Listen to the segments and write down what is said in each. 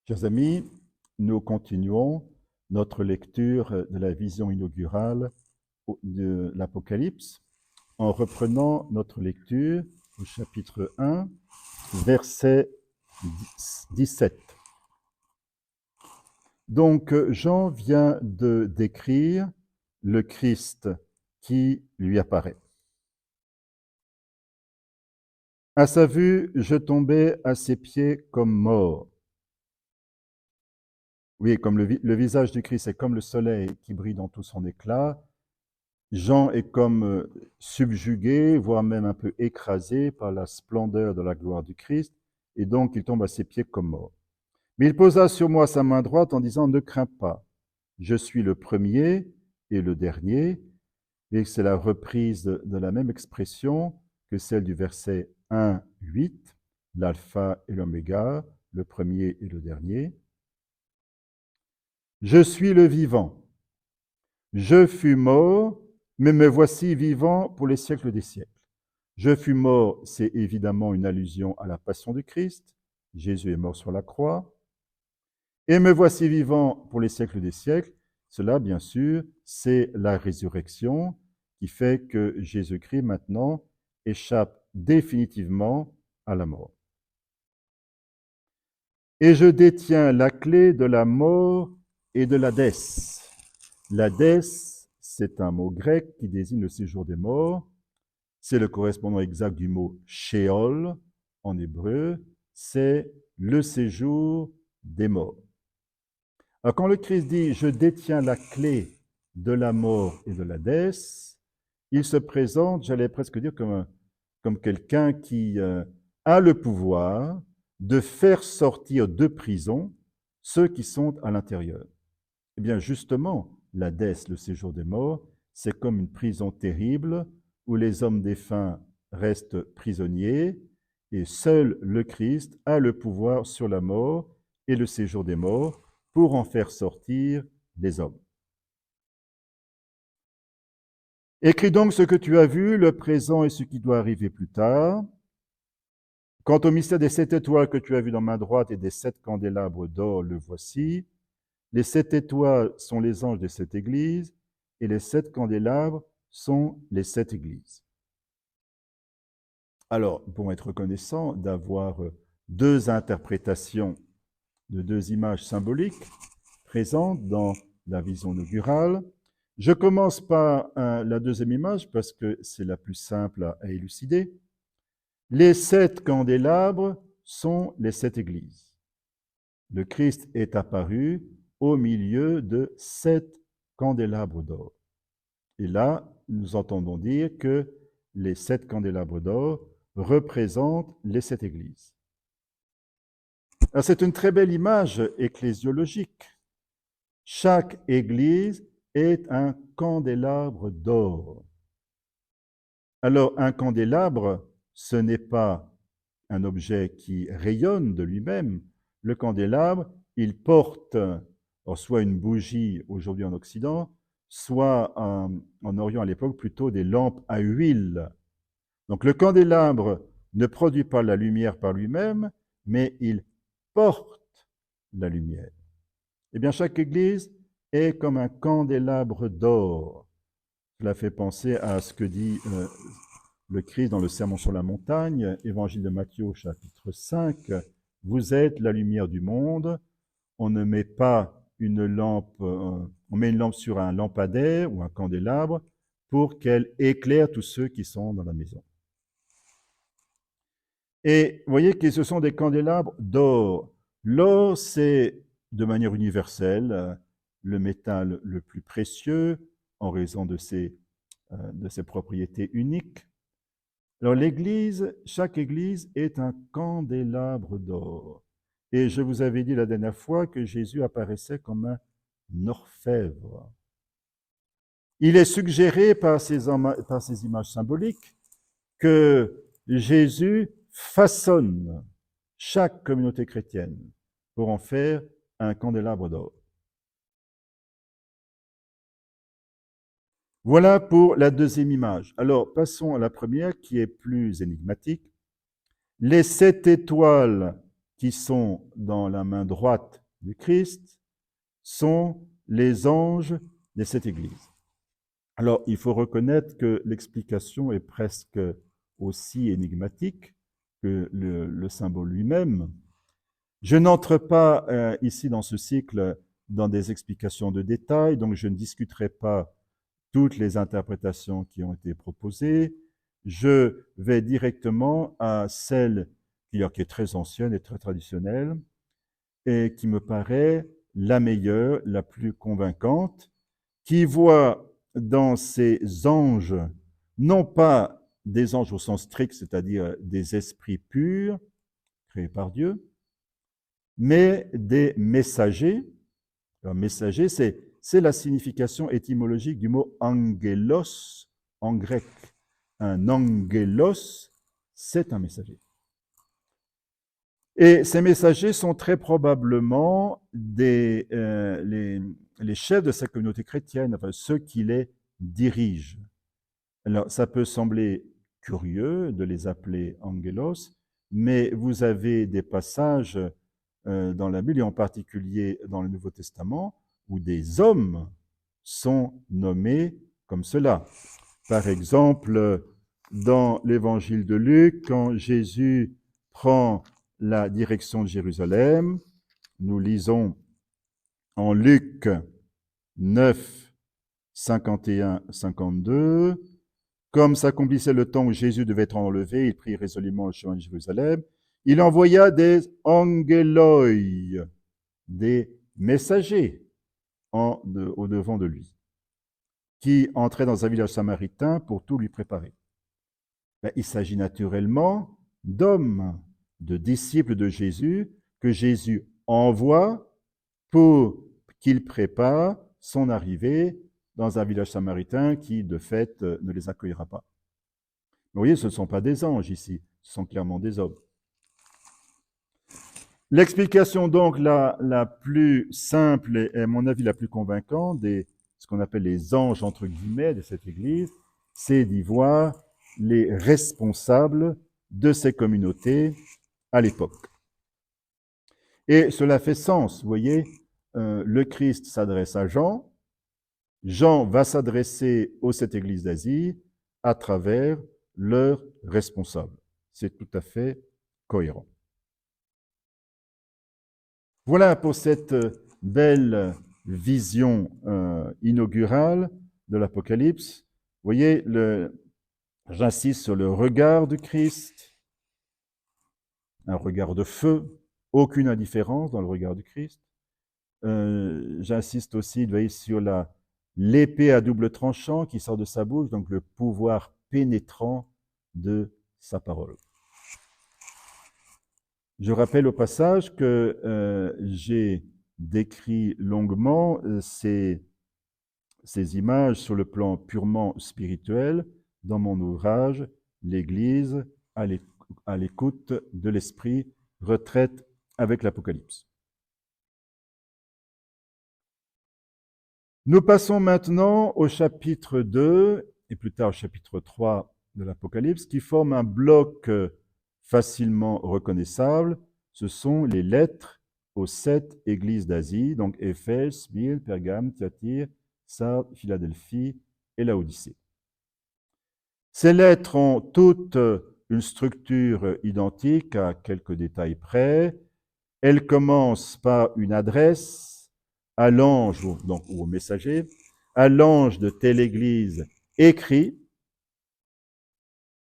Chers amis, nous continuons notre lecture de la vision inaugurale de l'Apocalypse en reprenant notre lecture au chapitre 1, verset 17. Donc, Jean vient de décrire le Christ qui lui apparaît. À sa vue, je tombais à ses pieds comme mort. Oui, comme le visage du Christ est comme le soleil qui brille dans tout son éclat, Jean est comme subjugué, voire même un peu écrasé par la splendeur de la gloire du Christ, et donc il tombe à ses pieds comme mort. Mais il posa sur moi sa main droite en disant, ne crains pas, je suis le premier et le dernier, et c'est la reprise de la même expression que celle du verset 1, 8, l'alpha et l'oméga, le premier et le dernier. Je suis le vivant. Je fus mort, mais me voici vivant pour les siècles des siècles. Je fus mort, c'est évidemment une allusion à la passion du Christ. Jésus est mort sur la croix. Et me voici vivant pour les siècles des siècles. Cela, bien sûr, c'est la résurrection qui fait que Jésus-Christ, maintenant, échappe définitivement à la mort. Et je détiens la clé de la mort et de l'Hadès. L'Hadès, c'est un mot grec qui désigne le séjour des morts. C'est le correspondant exact du mot Sheol en hébreu. C'est le séjour des morts. Alors, quand le Christ dit « Je détiens la clé de la mort et de l'Hadès », il se présente, j'allais presque dire, comme quelqu'un qui a le pouvoir de faire sortir de prison ceux qui sont à l'intérieur. Eh bien, justement, l'Hadès, le séjour des morts, c'est comme une prison terrible où les hommes défunts restent prisonniers et seul le Christ a le pouvoir sur la mort et le séjour des morts pour en faire sortir les hommes. Écris donc ce que tu as vu, le présent et ce qui doit arriver plus tard. Quant au mystère des 7 étoiles que tu as vues dans ma droite et des 7 candélabres d'or, le voici. Les 7 étoiles sont les anges des 7 églises, et les 7 candélabres sont les 7 églises. Alors, pour être reconnaissant d'avoir deux interprétations de deux images symboliques présentes dans la vision inaugurale, je commence par la deuxième image parce que c'est la plus simple à élucider. Les 7 candélabres sont les 7 églises. Le Christ est apparu au milieu de 7 candélabres d'or. Et là, nous entendons dire que les 7 candélabres d'or représentent les 7 églises. C'est une très belle image ecclésiologique. Chaque église est un candélabre d'or. Alors, un candélabre, ce n'est pas un objet qui rayonne de lui-même. Le candélabre, il porte soit une bougie aujourd'hui en Occident, soit en Orient à l'époque plutôt des lampes à huile. Donc le candélabre ne produit pas la lumière par lui-même, mais il porte la lumière. Eh bien, chaque église est comme un candélabre d'or. Cela fait penser à ce que dit le Christ dans le Sermon sur la montagne, Évangile de Matthieu, chapitre 5. Vous êtes la lumière du monde. On ne met pas une lampe, on met une lampe sur un lampadaire ou un candélabre pour qu'elle éclaire tous ceux qui sont dans la maison. Et vous voyez que ce sont des candélabres d'or. L'or, c'est de manière universelle le métal le plus précieux en raison de ses propriétés uniques. Alors l'Église, chaque Église est un candélabre d'or. Et je vous avais dit la dernière fois que Jésus apparaissait comme un orfèvre. Il est suggéré par ces images symboliques que Jésus façonne chaque communauté chrétienne pour en faire un candélabre d'or. Voilà pour la deuxième image. Alors, passons à la première qui est plus énigmatique. Les 7 étoiles qui sont dans la main droite du Christ sont les anges de cette Église. Alors, il faut reconnaître que l'explication est presque aussi énigmatique que le symbole lui-même. Je n'entre pas ici dans ce cycle dans des explications de détail, donc je ne discuterai pas toutes les interprétations qui ont été proposées. Je vais directement à celle qui est très ancienne et très traditionnelle et qui me paraît la meilleure, la plus convaincante, qui voit dans ces anges non pas des anges au sens strict, c'est-à-dire des esprits purs créés par Dieu, mais des messagers. Alors, messager, c'est la signification étymologique du mot angelos en grec. Un angelos, c'est un messager. Et ces messagers sont très probablement les chefs de sa communauté chrétienne, enfin ceux qui les dirigent. Alors, ça peut sembler curieux de les appeler angelos, mais vous avez des passages dans la Bible, et en particulier dans le Nouveau Testament, où des hommes sont nommés comme cela. Par exemple, dans l'évangile de Luc, quand Jésus prend la direction de Jérusalem, nous lisons en Luc 9, 51-52, comme s'accomplissait le temps où Jésus devait être enlevé, il prit résolument le chemin de Jérusalem. Il envoya des angeloi, des messagers au devant de lui, qui entraient dans un village samaritain pour tout lui préparer. Il s'agit naturellement d'hommes, de disciples de Jésus, que Jésus envoie pour qu'il prépare son arrivée dans un village samaritain qui, de fait, ne les accueillera pas. Vous voyez, ce ne sont pas des anges ici, ce sont clairement des hommes. L'explication donc la plus simple et à mon avis la plus convaincante de ce qu'on appelle les anges entre guillemets de cette Église, c'est d'y voir les responsables de ces communautés à l'époque. Et cela fait sens, vous voyez, le Christ s'adresse à Jean, Jean va s'adresser aux sept églises d'Asie à travers leurs responsables. C'est tout à fait cohérent. Voilà pour cette belle vision inaugurale de l'Apocalypse. Vous voyez, j'insiste sur le regard du Christ, un regard de feu, aucune indifférence dans le regard du Christ. J'insiste aussi, vous voyez, sur l'épée à double tranchant qui sort de sa bouche, donc le pouvoir pénétrant de sa parole. Je rappelle au passage que j'ai décrit longuement ces images sur le plan purement spirituel dans mon ouvrage « L'Église à l'écoute de l'Esprit, retraite avec l'Apocalypse ». Nous passons maintenant au chapitre 2 et plus tard au chapitre 3 de l'Apocalypse qui forme un bloc facilement reconnaissable. Ce sont les lettres aux 7 églises d'Asie, donc Éphèse, Smyrne, Pergame, Thyatire, Sardes, Philadelphie et Laodicée. Ces lettres ont toutes une structure identique à quelques détails près. Elles commencent par une adresse à l'ange, donc ou au messager, à l'ange de telle église écrit.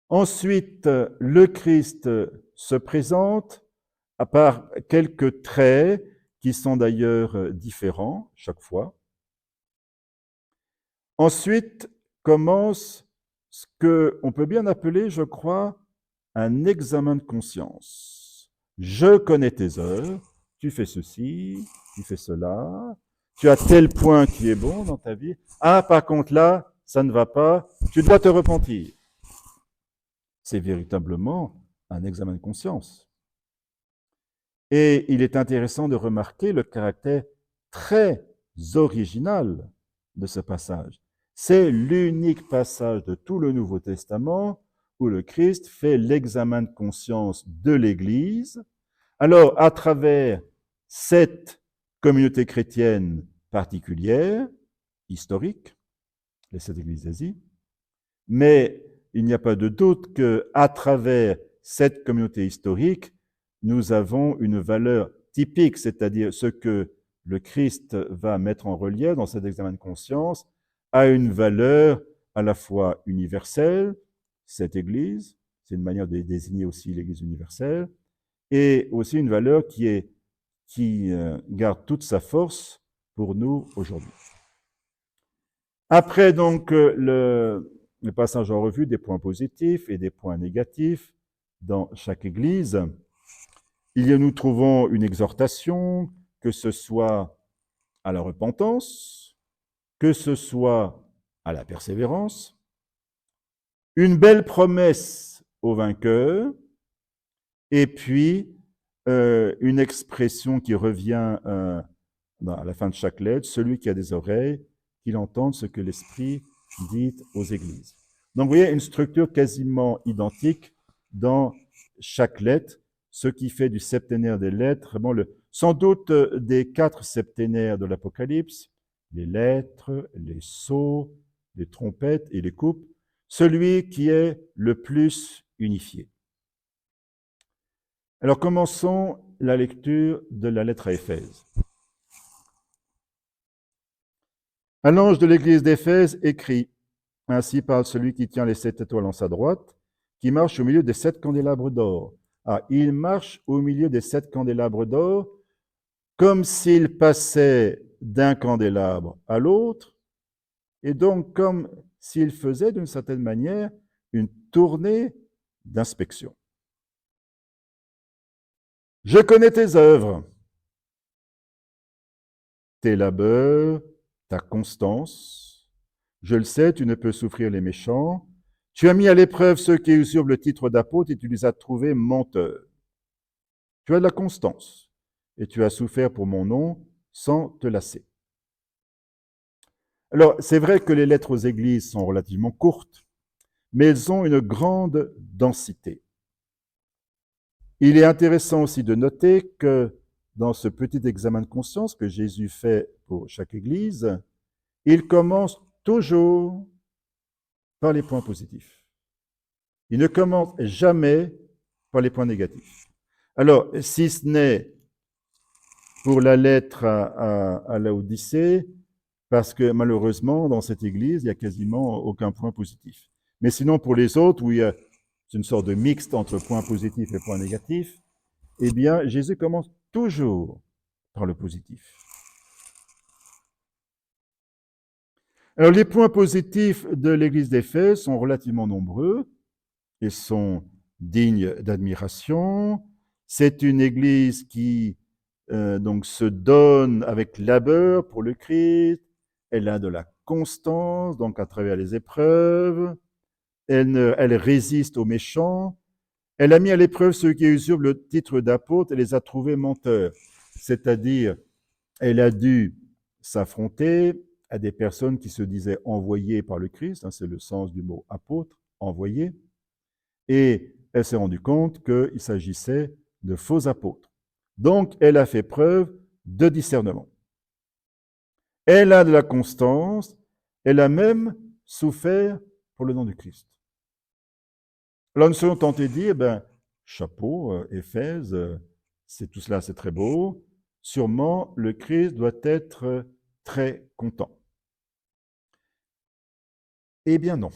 Ensuite, le Christ se présente à part quelques traits qui sont d'ailleurs différents chaque fois. Ensuite commence ce qu'on peut bien appeler, je crois, un examen de conscience. Je connais tes œuvres, tu fais ceci, tu fais cela, tu as tel point qui est bon dans ta vie. Ah, par contre là, ça ne va pas, tu dois te repentir. C'est véritablement un examen de conscience. Et il est intéressant de remarquer le caractère très original de ce passage. C'est l'unique passage de tout le Nouveau Testament où le Christ fait l'examen de conscience de l'Église Alors, à travers cette communauté chrétienne particulière, historique, les sept églises d'Asie, mais il n'y a pas de doute qu'à travers cette communauté historique, nous avons une valeur typique, c'est-à-dire ce que le Christ va mettre en relief dans cet examen de conscience, a une valeur à la fois universelle, cette Église, c'est une manière de désigner aussi l'Église universelle, et aussi une valeur qui garde toute sa force pour nous aujourd'hui. Après donc le passage en revue des points positifs et des points négatifs dans chaque Église, nous trouvons une exhortation, que ce soit à la repentance, que ce soit à la persévérance, une belle promesse aux vainqueurs, et puis une expression qui revient à la fin de chaque lettre, celui qui a des oreilles, qu'il entende ce que l'Esprit dit aux églises. Donc vous voyez une structure quasiment identique dans chaque lettre, ce qui fait du septénaire des lettres, bon, sans doute des 4 septénaires de l'Apocalypse, les lettres, les sceaux, les trompettes et les coupes, celui qui est le plus unifié. Alors commençons la lecture de la lettre à Éphèse. Un ange de l'église d'Éphèse écrit, ainsi parle celui qui tient les 7 étoiles en sa droite, qui marche au milieu des 7 candélabres d'or. Ah, il marche au milieu des 7 candélabres d'or, comme s'il passait d'un candélabre à l'autre, et donc comme s'il faisait d'une certaine manière une tournée d'inspection. Je connais tes œuvres, tes labeurs, ta constance. Je le sais, tu ne peux souffrir les méchants. Tu as mis à l'épreuve ceux qui usurpent le titre d'apôtre et tu les as trouvés menteurs. Tu as de la constance et tu as souffert pour mon nom sans te lasser. Alors, c'est vrai que les lettres aux églises sont relativement courtes, mais elles ont une grande densité. Il est intéressant aussi de noter que dans ce petit examen de conscience que Jésus fait pour chaque église, il commence toujours par les points positifs. Il ne commence jamais par les points négatifs. Alors, si ce n'est pour la lettre à Laodicée, parce que malheureusement, dans cette église, il n'y a quasiment aucun point positif. Mais sinon, pour les autres, où il y a une sorte de mixte entre points positifs et points négatifs, eh bien, Jésus commence toujours par le positif. Alors, les points positifs de l'église d'Éphèse sont relativement nombreux et sont dignes d'admiration. C'est une église qui donc se donne avec labeur pour le Christ. Elle a de la constance, donc à travers les épreuves. Elle résiste aux méchants. Elle a mis à l'épreuve ceux qui usurpent le titre d'apôtre et les a trouvés menteurs. C'est-à-dire, elle a dû s'affronter à des personnes qui se disaient envoyées par le Christ, hein, c'est le sens du mot apôtre, envoyé, et elle s'est rendue compte qu'il s'agissait de faux apôtres. Donc, elle a fait preuve de discernement. Elle a de la constance, elle a même souffert pour le nom du Christ. Alors, nous sommes tentés de dire, chapeau, Éphèse, c'est tout cela, c'est très beau. Sûrement, le Christ doit être très content. Eh bien non.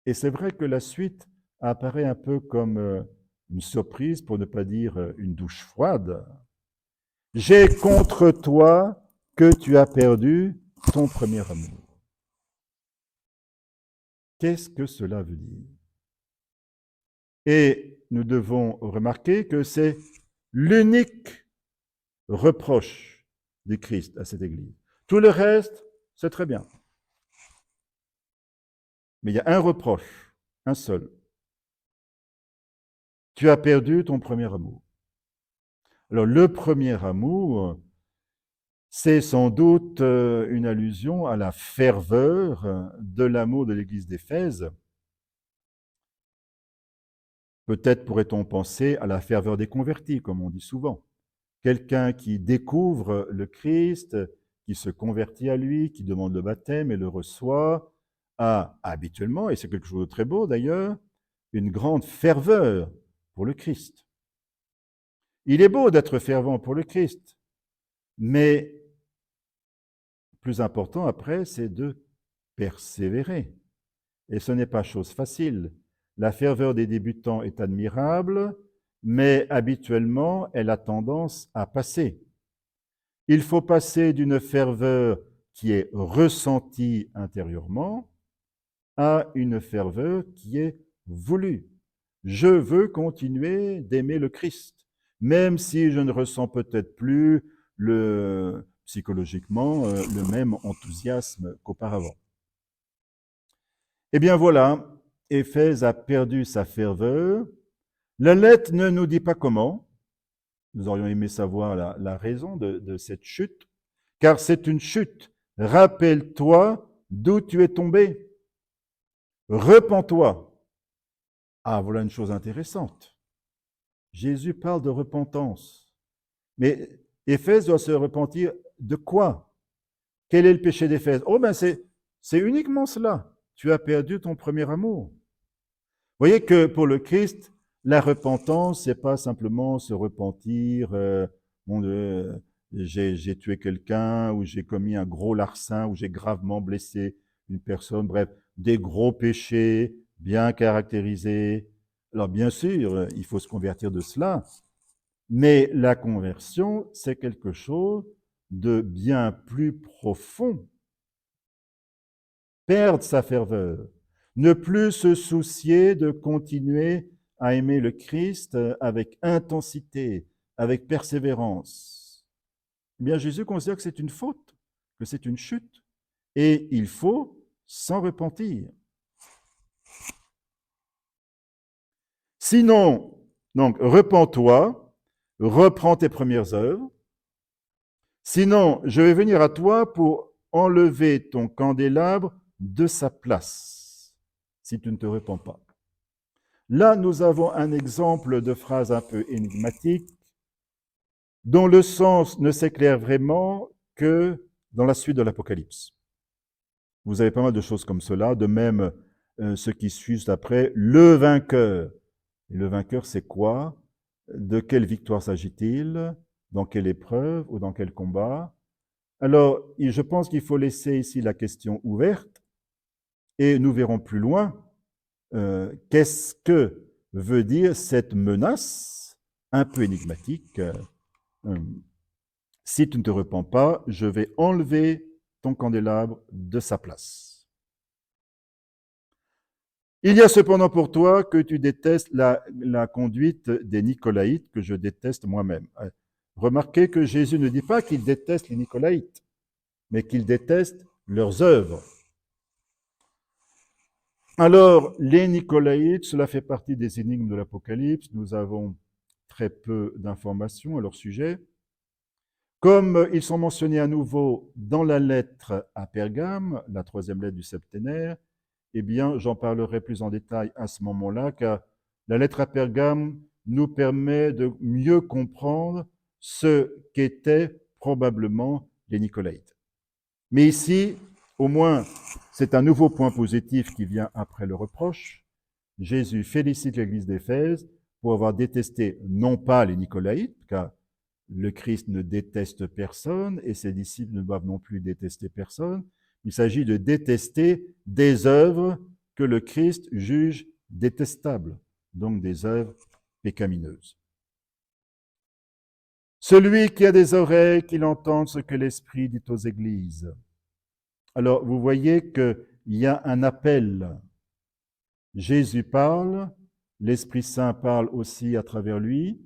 Et c'est vrai que la suite apparaît un peu comme une surprise, pour ne pas dire une douche froide. J'ai contre toi que tu as perdu ton premier amour. Qu'est-ce que cela veut dire? Et nous devons remarquer que c'est l'unique reproche du Christ à cette Église. Tout le reste, c'est très bien. Mais il y a un reproche, un seul. Tu as perdu ton premier amour. Alors le premier amour, c'est sans doute une allusion à la ferveur de l'amour de l'Église d'Éphèse. Peut-être pourrait-on penser à la ferveur des convertis, comme on dit souvent. Quelqu'un qui découvre le Christ, qui se convertit à lui, qui demande le baptême et le reçoit, a habituellement, et c'est quelque chose de très beau d'ailleurs, une grande ferveur pour le Christ. Il est beau d'être fervent pour le Christ, mais plus important après, c'est de persévérer. Et ce n'est pas chose facile. La ferveur des débutants est admirable, mais habituellement, elle a tendance à passer. Il faut passer d'une ferveur qui est ressentie intérieurement à une ferveur qui est voulue. Je veux continuer d'aimer le Christ, même si je ne ressens peut-être plus psychologiquement le même enthousiasme qu'auparavant. Eh bien voilà, Éphèse a perdu sa ferveur. La lettre ne nous dit pas comment. Nous aurions aimé savoir la raison de cette chute, car c'est une chute. Rappelle-toi d'où tu es tombé. Repens-toi. Ah, voilà une chose intéressante. Jésus parle de repentance. Mais Éphèse doit se repentir de quoi? Quel est le péché d'Éphèse? Oh ben c'est uniquement cela. Tu as perdu ton premier amour. Vous voyez que pour le Christ, la repentance, c'est pas simplement se repentir, bon, j'ai tué quelqu'un, ou j'ai commis un gros larcin, ou j'ai gravement blessé une personne, bref, des gros péchés bien caractérisés. Alors bien sûr, il faut se convertir de cela, mais la conversion, c'est quelque chose de bien plus profond. Perdre sa ferveur, ne plus se soucier de continuer à aimer le Christ avec intensité, avec persévérance. Eh bien, Jésus considère que c'est une faute, que c'est une chute, et il faut s'en repentir. Sinon, donc, repens-toi, reprends tes premières œuvres. Sinon, je vais venir à toi pour enlever ton candélabre de sa place, si tu ne te repens pas. Là, nous avons un exemple de phrase un peu énigmatique, dont le sens ne s'éclaire vraiment que dans la suite de l'Apocalypse. Vous avez pas mal de choses comme cela, de même ce qui suit après, le vainqueur. Et le vainqueur, c'est quoi? De quelle victoire s'agit-il? Dans quelle épreuve ou dans quel combat? Alors, je pense qu'il faut laisser ici la question ouverte et nous verrons plus loin qu'est-ce que veut dire cette menace un peu énigmatique. Si tu ne te repens pas, je vais enlever ton candélabre de sa place. Il y a cependant pour toi que tu détestes la conduite des Nicolaïtes, que je déteste moi-même. Remarquez que Jésus ne dit pas qu'il déteste les Nicolaïtes, mais qu'il déteste leurs œuvres. Alors, les Nicolaïtes, cela fait partie des énigmes de l'Apocalypse. Nous avons très peu d'informations à leur sujet. Comme ils sont mentionnés à nouveau dans la lettre à Pergame, la troisième lettre du septénaire, eh bien, j'en parlerai plus en détail à ce moment-là, car la lettre à Pergame nous permet de mieux comprendre ce qu'étaient probablement les Nicolaïtes. Mais ici, au moins, c'est un nouveau point positif qui vient après le reproche. Jésus félicite l'église d'Éphèse pour avoir détesté non pas les Nicolaïtes, car le Christ ne déteste personne et ses disciples ne doivent non plus détester personne. Il s'agit de détester des œuvres que le Christ juge détestables, donc des œuvres pécamineuses. Celui qui a des oreilles, qu'il entende ce que l'Esprit dit aux églises. Alors, vous voyez qu'il y a un appel. Jésus parle, l'Esprit Saint parle aussi à travers lui,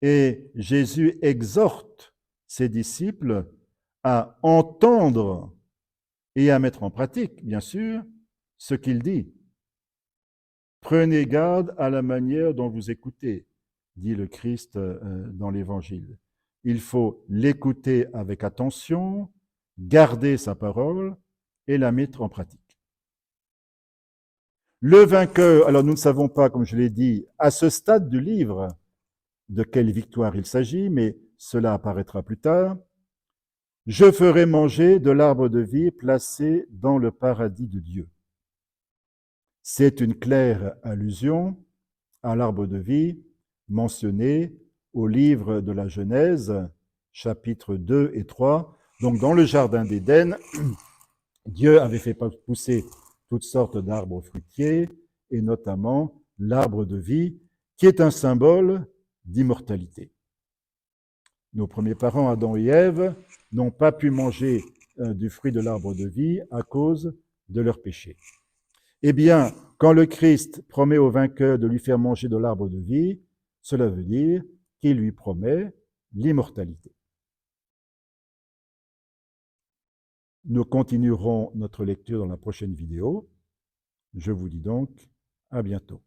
et Jésus exhorte ses disciples à entendre et à mettre en pratique, bien sûr, ce qu'il dit. Prenez garde à la manière dont vous écoutez, dit le Christ dans l'Évangile. Il faut l'écouter avec attention, garder sa parole et la mettre en pratique. Le vainqueur, alors nous ne savons pas, comme je l'ai dit, à ce stade du livre, de quelle victoire il s'agit, mais cela apparaîtra plus tard. Je ferai manger de l'arbre de vie placé dans le paradis de Dieu. C'est une claire allusion à l'arbre de vie mentionné au livre de la Genèse, chapitres 2 et 3. Donc dans le jardin d'Éden, Dieu avait fait pousser toutes sortes d'arbres fruitiers, et notamment l'arbre de vie, qui est un symbole d'immortalité. Nos premiers parents, Adam et Ève, n'ont pas pu manger du fruit de l'arbre de vie à cause de leur péché. Eh bien, quand le Christ promet au vainqueur de lui faire manger de l'arbre de vie, cela veut dire qu'il lui promet l'immortalité. Nous continuerons notre lecture dans la prochaine vidéo. Je vous dis donc à bientôt.